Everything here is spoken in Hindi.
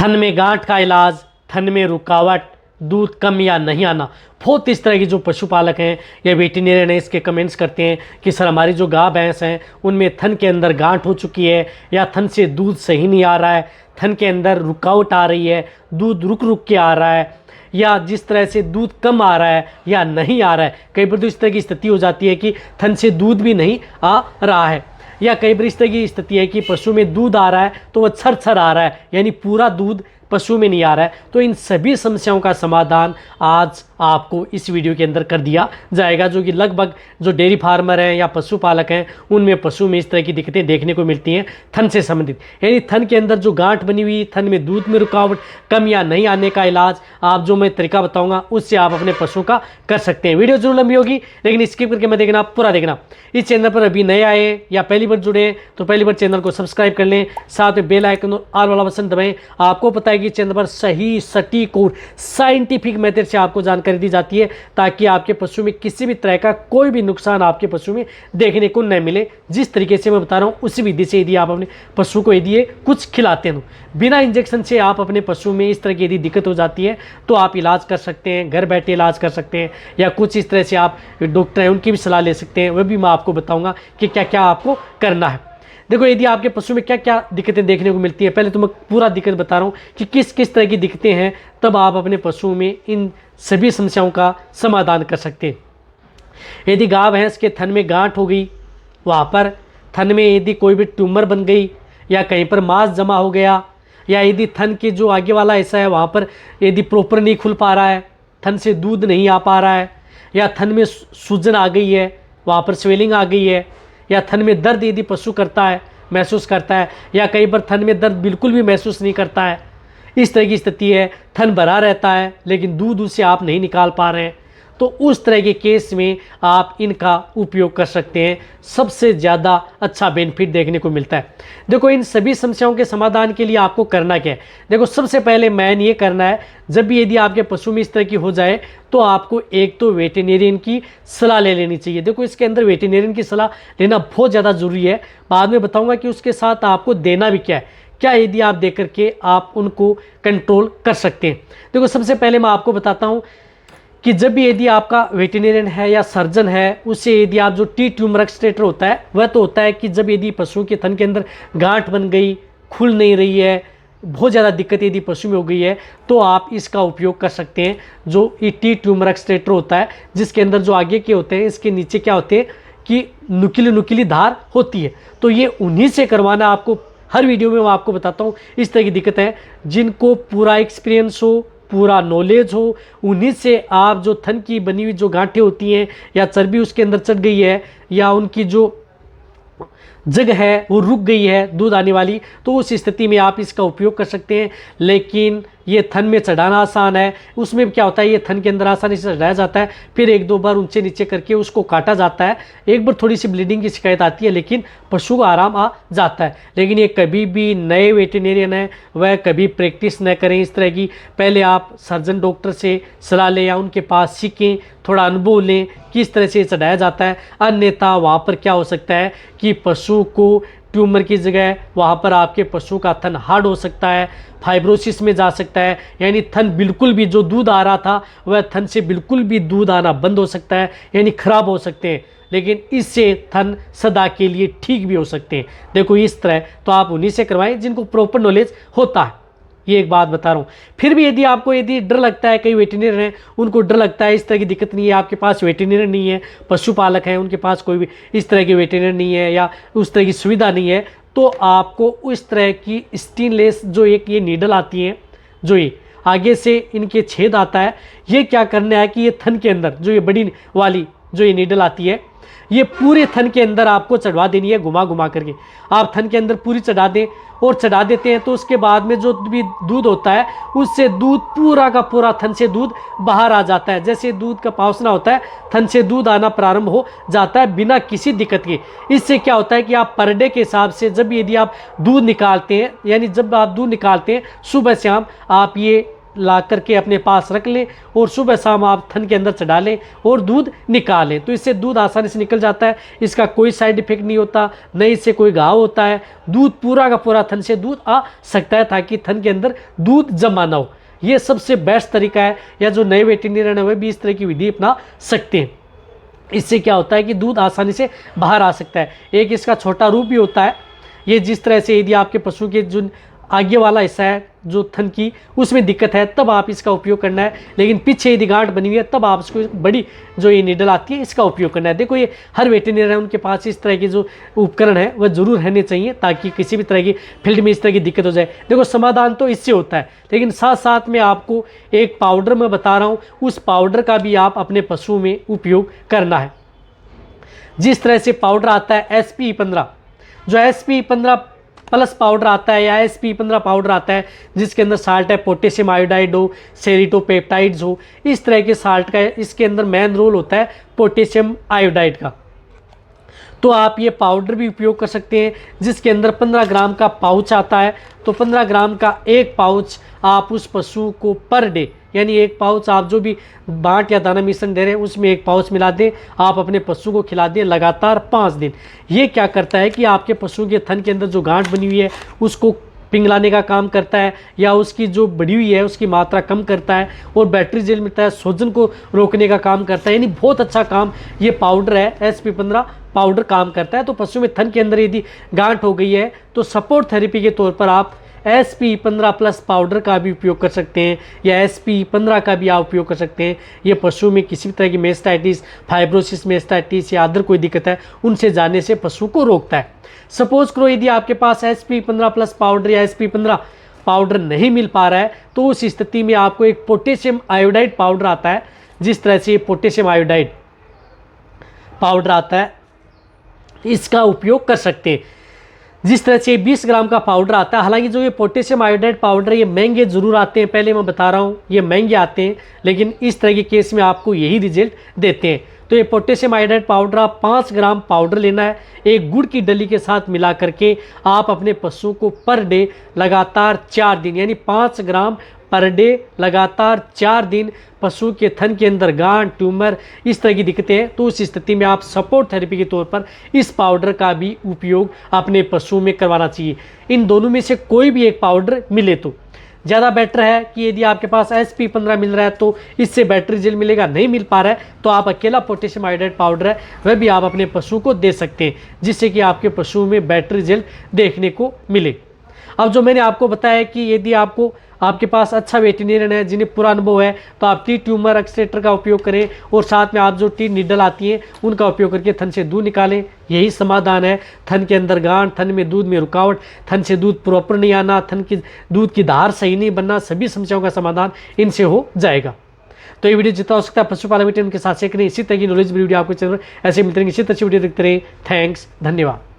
थन में गांठ का इलाज, थन में रुकावट, दूध कम या नहीं आना। बहुत इस तरह की जो पशुपालक हैं या वेटरनरियन हैं इसके कमेंट्स करते हैं कि सर हमारी जो गाय भैंस हैं उनमें थन के अंदर गांठ हो चुकी है या थन से दूध सही नहीं आ रहा है, थन के अंदर रुकावट आ रही है, दूध रुक रुक के आ रहा है, या जिस तरह से दूध कम आ रहा है या नहीं आ रहा है। कई बार तो इस तरह की स्थिति हो जाती है कि थन से दूध भी नहीं आ रहा है, या कई बार इस तरह की स्थिति है कि पशु में दूध आ रहा है तो वह छर छर आ रहा है, यानी पूरा दूध पशु में नहीं आ रहा है। तो इन सभी समस्याओं का समाधान आज आपको इस वीडियो के अंदर कर दिया जाएगा, जो कि लगभग जो डेयरी फार्मर हैं या पशुपालक हैं उनमें पशु में इस तरह की दिक्कतें देखने को मिलती हैं थन से संबंधित। यानी थन के अंदर जो गांठ बनी हुई, थन में दूध में रुकावट, कम या नहीं आने का इलाज आप जो मैं तरीका बताऊंगा उससे आप अपने पशु का कर सकते हैं। वीडियो जरूर लंबी होगी लेकिन स्किप करके मत देखना, पूरा देखना। इस चैनल पर अभी नए आए या पहली बार जुड़े हैं तो पहली बार चैनल को सब्सक्राइब कर लें, साथ में बेल आइकन और ऑल वाला बटन दबाएं। आपको पता है कि चैनल पर सही, सटीक और साइंटिफिक मेथड से आपको जानकारी दी जाती है ताकि आपके पशु में किसी भी तरह का कोई भी नुकसान आपके पशु में देखने को न मिले। जिस तरीके से मैं बता रहा हूँ उसी विधि से यदि आप अपने पशु को यदि कुछ खिलाते हैं बिना इंजेक्शन से आप अपने पशु में इस तरह की यदि दिक्कत हो जाती है तो आप इलाज कर सकते हैं, घर बैठे इलाज कर सकते हैं, या कुछ इस तरह से आप डॉक्टर हैं उनकी भी सलाह ले सकते हैं। वह भी मैं आपको बताऊंगा कि क्या क्या आपको करना है। देखो यदि आपके पशु में क्या क्या दिक्कतें देखने को मिलती है, पहले तो मैं पूरा दिक्कत बता रहा हूँ कि किस किस तरह की दिक्कतें हैं, तब आप अपने पशुओं में इन सभी समस्याओं का समाधान कर सकते हैं। यदि गाय भैंस के थन में गांठ हो गई, वहाँ पर थन में यदि कोई भी ट्यूमर बन गई या कहीं पर मांस जमा हो गया, या यदि थन के जो आगे वाला हिस्सा है वहाँ पर यदि प्रॉपर नहीं खुल पा रहा है, थन से दूध नहीं आ पा रहा है, या थन में सूजन आ गई है, वहाँ पर स्वेलिंग आ गई है, या थन में दर्द यदि पशु करता है, महसूस करता है, या कई बार थन में दर्द बिल्कुल भी महसूस नहीं करता है, इस तरह की स्थिति है, थन भरा रहता है लेकिन दूध उससे आप नहीं निकाल पा रहे हैं, तो उस तरह के केस में आप इनका उपयोग कर सकते हैं। सबसे ज़्यादा अच्छा बेनिफिट देखने को मिलता है। देखो इन सभी समस्याओं के समाधान के लिए आपको करना क्या है। देखो सबसे पहले मैन ये करना है, जब भी यदि आपके पशु में इस तरह की हो जाए तो आपको एक तो वेटरनरियन की सलाह ले लेनी चाहिए। देखो इसके अंदर वेटरनरियन की सलाह लेना बहुत ज़्यादा ज़रूरी है। बाद में बताऊँगा कि उसके साथ आपको देना भी क्या है, क्या यदि आप दे करके आप उनको कंट्रोल कर सकते हैं। देखो सबसे पहले मैं आपको बताता हूँ कि जब भी यदि आपका वेटरनरियन है या सर्जन है उससे यदि आप जो टी ट्यूमर एक्सट्रेटर होता है वह तो होता है कि जब यदि पशु के थन के अंदर गांठ बन गई, खुल नहीं रही है, बहुत ज़्यादा दिक्कत यदि पशु में हो गई है तो आप इसका उपयोग कर सकते हैं। जो ये टी ट्यूमर एक्सट्रेटर होता है जिसके अंदर जो आगे के होते हैं इसके नीचे क्या होते हैं कि नुकीली नुकीली धार होती है, तो ये उन्हीं से करवाना। आपको हर वीडियो में मैं आपको बताता हूँ इस तरह की दिक्कत है, जिनको पूरा एक्सपीरियंस हो, पूरा नॉलेज हो, उन्हीं से आप जो थन की बनी हुई जो गांठें होती हैं या चर्बी उसके अंदर चढ़ गई है या उनकी जो जगह है वो रुक गई है दूध आने वाली, तो उस स्थिति में आप इसका उपयोग कर सकते हैं। लेकिन ये थन में चढ़ाना आसान है, उसमें क्या होता है ये थन के अंदर आसानी से चढ़ाया जाता है, फिर एक दो बार ऊंचे नीचे करके उसको काटा जाता है, एक बार थोड़ी सी ब्लीडिंग की शिकायत आती है लेकिन पशु को आराम आ जाता है। लेकिन ये कभी भी नए वेटरनरियन है वह कभी प्रैक्टिस न करें इस तरह की। पहले आप सर्जन डॉक्टर से सलाह लें या उनके पास सीखें, थोड़ा अनुभव लें किस तरह से चढ़ाया जाता है। अन्यथा वहाँ पर क्या हो सकता है कि पशु को ट्यूमर की जगह वहाँ पर आपके पशु का थन हार्ड हो सकता है, फाइब्रोसिस में जा सकता है, यानी थन बिल्कुल भी जो दूध आ रहा था वह थन से बिल्कुल भी दूध आना बंद हो सकता है, यानी खराब हो सकते हैं। लेकिन इससे थन सदा के लिए ठीक भी हो सकते हैं। देखो इस तरह तो आप उन्हीं से करवाएं जिनको प्रॉपर नॉलेज होता है। ये एक बात बता रहा हूँ। फिर भी यदि आपको यदि डर लगता है, कई वेटरनरियन हैं उनको डर लगता है, इस तरह की दिक्कत नहीं है, आपके पास वेटरनरियन नहीं है, पशुपालक हैं उनके पास कोई भी इस तरह की वेटरनरियन नहीं है या उस तरह की सुविधा नहीं है, तो आपको उस तरह की स्टेनलेस जो एक ये नीडल आती है, जो ये आगे से इनके छेद आता है, ये क्या करना है कि ये थन के अंदर जो ये बड़ी वाली जो ये नीडल आती है ये पूरे थन के अंदर आपको चढ़वा देनी है। घुमा घुमा करके आप थन के अंदर पूरी चढ़ा दें और चढ़ा देते हैं तो उसके बाद में जो भी दूध होता है उससे दूध पूरा का पूरा थन से दूध बाहर आ जाता है। जैसे दूध का पावसना होता है थन से दूध आना प्रारंभ हो जाता है बिना किसी दिक्कत के। इससे क्या होता है कि आप पर डे के हिसाब से जब यदि आप दूध निकालते हैं, यानी जब आप दूध निकालते हैं सुबह शाम आप ये ला करके अपने पास रख लें और सुबह शाम आप थन के अंदर चढ़ा लें और दूध निकालें, तो इससे दूध आसानी से निकल जाता है। इसका कोई साइड इफेक्ट नहीं होता, न इससे कोई घाव होता है। दूध पूरा का पूरा थन से दूध आ सकता है ताकि थन के अंदर दूध जमा ना हो। ये सबसे बेस्ट तरीका है, या जो नए वेटरनरियन है वे भी इस तरह की विधि अपना सकते हैं। इससे क्या होता है कि दूध आसानी से बाहर आ सकता है। एक इसका छोटा रूप भी होता है। ये जिस तरह से यदि आपके पशु के जो आगे वाला हिस्सा है जो थन की उसमें दिक्कत है तब आप इसका उपयोग करना है, लेकिन पीछे यदि गांठ बनी हुई है तब आप इसको बड़ी जो ये नीडल आती है इसका उपयोग करना है। देखो ये हर वेटरनरी है उनके पास इस तरह के जो उपकरण है वह जरूर रहने चाहिए ताकि किसी भी तरह की फील्ड में इस तरह की दिक्कत हो जाए। देखो समाधान तो इससे होता है, लेकिन साथ साथ में आपको एक पाउडर मैं बता रहा हूँ, उस पाउडर का भी आप अपने पशु में उपयोग करना है। जिस तरह से पाउडर आता है SP15, जो SP15 प्लस पाउडर आता है या SP15 पाउडर आता है जिसके अंदर साल्ट है, पोटेशियम आयोडाइड हो, सेरिटोपेप्टाइड्स हो, इस तरह के साल्ट का इसके अंदर मेन रोल होता है पोटेशियम आयोडाइड का। तो आप ये पाउडर भी उपयोग कर सकते हैं जिसके अंदर 15 ग्राम का पाउच आता है। तो 15 ग्राम का एक पाउच आप उस पशु को पर डे, यानी एक पाउच आप जो भी बाट या दाना मिश्रण दे रहे हैं उसमें एक पाउच मिला दें, आप अपने पशु को खिला दें लगातार 5 दिन। ये क्या करता है कि आपके पशु के थन के अंदर जो गांठ बनी हुई है उसको पिघलाने का काम करता है, या उसकी जो बढ़ी हुई है उसकी मात्रा कम करता है, और बैटरी जेल मिलता है सूजन को रोकने का काम करता है। यानी बहुत अच्छा काम ये पाउडर है SP15 पाउडर काम करता है। तो पशु में थन के अंदर यदि गांठ हो गई है तो सपोर्ट थेरेपी के तौर पर आप SP15 प्लस पाउडर का भी उपयोग कर सकते हैं, या SP15 का भी आप उपयोग कर सकते हैं। ये पशु में किसी भी तरह की मेस्टाइटिस, फाइब्रोसिस मेस्टाइटिस या अदर कोई दिक्कत है उनसे जाने से पशु को रोकता है। सपोज करो यदि आपके पास SP15 प्लस पाउडर या SP15 पाउडर नहीं मिल पा रहा है तो उस स्थिति में आपको एक पोटेशियम आयोडाइड पाउडर आता है। जिस तरह से पोटेशियम आयोडाइड पाउडर आता है इसका उपयोग कर सकते हैं। जिस तरह से 20 ग्राम का पाउडर आता है, हालांकि जो ये पोटेशियम आयोडाइड पाउडर ये महंगे जरूर आते हैं, पहले मैं बता रहा हूँ ये महंगे आते हैं, लेकिन इस तरह के केस में आपको यही रिजल्ट देते हैं। तो ये पोटेशियम आयोडाइड पाउडर आप 5 ग्राम पाउडर लेना है, एक गुड़ की डली के साथ मिला करके आप अपने पशु को पर डे लगातार 4 दिन, यानी 5 ग्राम पर डे लगातार 4 दिन पशु के थन के अंदर गांठ, ट्यूमर इस तरह की दिक्कतें हैं तो उस स्थिति में आप सपोर्ट थेरेपी के तौर पर इस पाउडर का भी उपयोग अपने पशु में करवाना चाहिए। इन दोनों में से कोई भी एक पाउडर मिले तो ज़्यादा बेटर है कि यदि आपके पास SP15 मिल रहा है तो इससे बैटरी जेल मिलेगा, नहीं मिल पा रहा है तो आप अकेला पोटेशियम आयोडाइड पाउडर है वह भी आप अपने पशु को दे सकते हैं, जिससे कि आपके पशु में बैटरी जेल देखने को मिले। अब जो मैंने आपको बताया कि यदि आपके पास अच्छा वेटरनरियन है जिन्हें पूरा अनुभव है तो आप टी ट्यूमर एक्सट्रैक्टर का उपयोग करें, और साथ में आप जो टी नीडल आती हैं उनका उपयोग करके थन से दूध निकालें। यही समाधान है। थन के अंदर गांठ, थन में दूध में रुकावट, थन से दूध प्रॉपर नहीं आना, थन की दूध की धार सही नहीं बनना, सभी समस्याओं का समाधान इनसे हो जाएगा। तो ये वीडियो जितना हो सकता है पशुपालन वेटरनरी के साथ शेयर करें। इसी तरह की नॉलेज वीडियो आपको चैनल ऐसे मिलते रहेंगे। इसी तरह की वीडियो देखते रहे। थैंक्स, धन्यवाद।